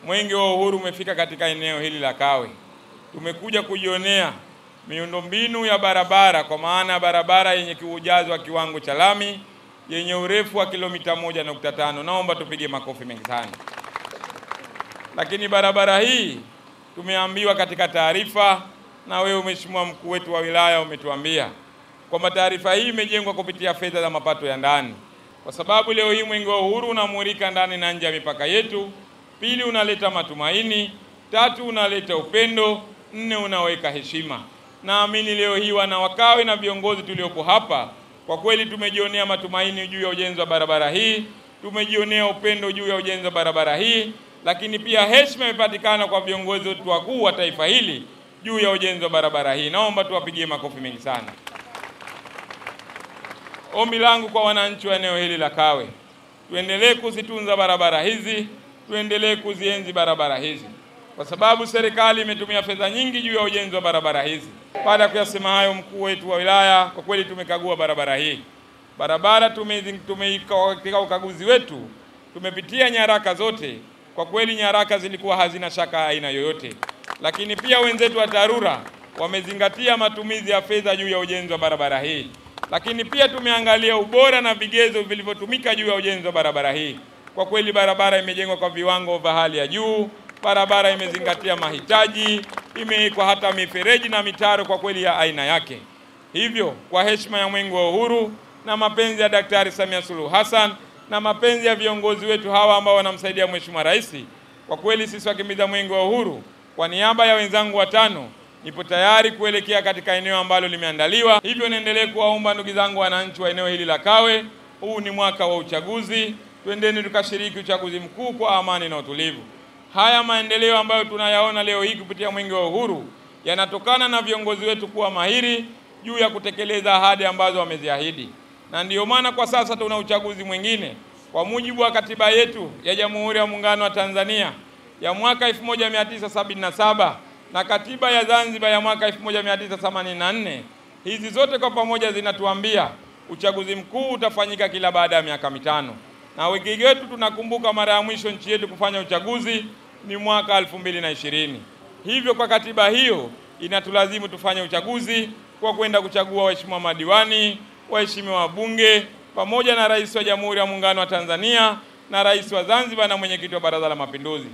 Mwenge wa Uhuru umefika katika eneo hili la Kawe. Tumekuja kujionea miundombinu ya barabara, kwa maana barabara yenye ujazo wa kiwango cha lami yenye urefu wa kilomita 1.5. Naomba tupige makofi mengi sana. Lakini barabara hii tumeambiwa katika taarifa, na wewe Mheshimiwa mkuu wetu wa wilaya umetuambia kwamba taarifa hii imejengwa kupitia fedha za mapato ya ndani, kwa sababu leo hii Mwenge wa Uhuru unamulika ndani na nje ya mipaka yetu. Pili, unaleta matumaini. Tatu, unaleta upendo. 4, unaweka heshima. Naamini leo hii wana Wakawe na viongozi tuliopo hapa, kwa kweli tumejionea matumaini juu ya ujenzi wa barabara hii, tumejionea upendo juu ya ujenzi wa barabara hii, lakini pia heshima imepatikana kwa viongozi wetu wakuu wa taifa hili juu ya ujenzi wa barabara hii. Naomba tuwapigie makofi mengi sana. Ombi langu kwa wananchi wa eneo hili la Kawe, tuendelee kuzitunza barabara hizi, tuendelee kuzienzi barabara hizi, kwa sababu serikali imetumia fedha nyingi juu ya ujenzi wa barabara hizi. Baada ya kuyasema hayo, mkuu wetu wa wilaya, kwa kweli tumekagua barabara hii. Barabara katika ukaguzi wetu tumepitia nyaraka zote. Kwa kweli nyaraka zilikuwa hazina shaka aina yoyote, lakini pia wenzetu wa TARURA wamezingatia matumizi ya fedha juu ya ujenzi wa barabara hii. Lakini pia tumeangalia ubora na vigezo vilivyotumika juu ya ujenzi wa barabara hii. Kwa kweli barabara imejengwa kwa viwango vya hali ya juu. Barabara imezingatia mahitaji, imewekwa hata mifereji na mitaro kwa kweli ya aina yake. Hivyo kwa heshima ya Mwenge wa Uhuru na mapenzi ya Daktari Samia Suluhu Hassan na mapenzi ya viongozi wetu hawa ambao wanamsaidia Mheshimiwa Rais, kwa kweli sisi wakimbiza Mwenge wa Uhuru, kwa niaba ya wenzangu watano, nipo tayari kuelekea katika eneo ambalo limeandaliwa. Hivyo niendelee kuwaomba ndugu zangu wananchi wa eneo hili la Kawe, huu ni mwaka wa uchaguzi, twendeni tukashiriki uchaguzi mkuu kwa amani na utulivu. Haya maendeleo ambayo tunayaona leo hii kupitia Mwenge wa Uhuru yanatokana na viongozi wetu kuwa mahiri juu ya kutekeleza ahadi ambazo wameziahidi. Na ndiyo maana kwa sasa tuna uchaguzi mwingine kwa mujibu wa katiba yetu ya Jamhuri ya Muungano wa Tanzania ya mwaka 1977 na katiba ya Zanzibar ya mwaka 1984. Hizi zote kwa pamoja zinatuambia uchaguzi mkuu utafanyika kila baada ya miaka 5. Na wiki yetu tunakumbuka mara ya mwisho nchi yetu kufanya uchaguzi ni mwaka 2020. Hivyo kwa katiba hiyo inatulazimu tufanye uchaguzi kwa kwenda kuchagua waheshimiwa madiwani, waheshimiwa wabunge, pamoja na Rais wa Jamhuri ya Muungano wa Tanzania na Rais wa Zanzibar na mwenyekiti wa Baraza la Mapinduzi.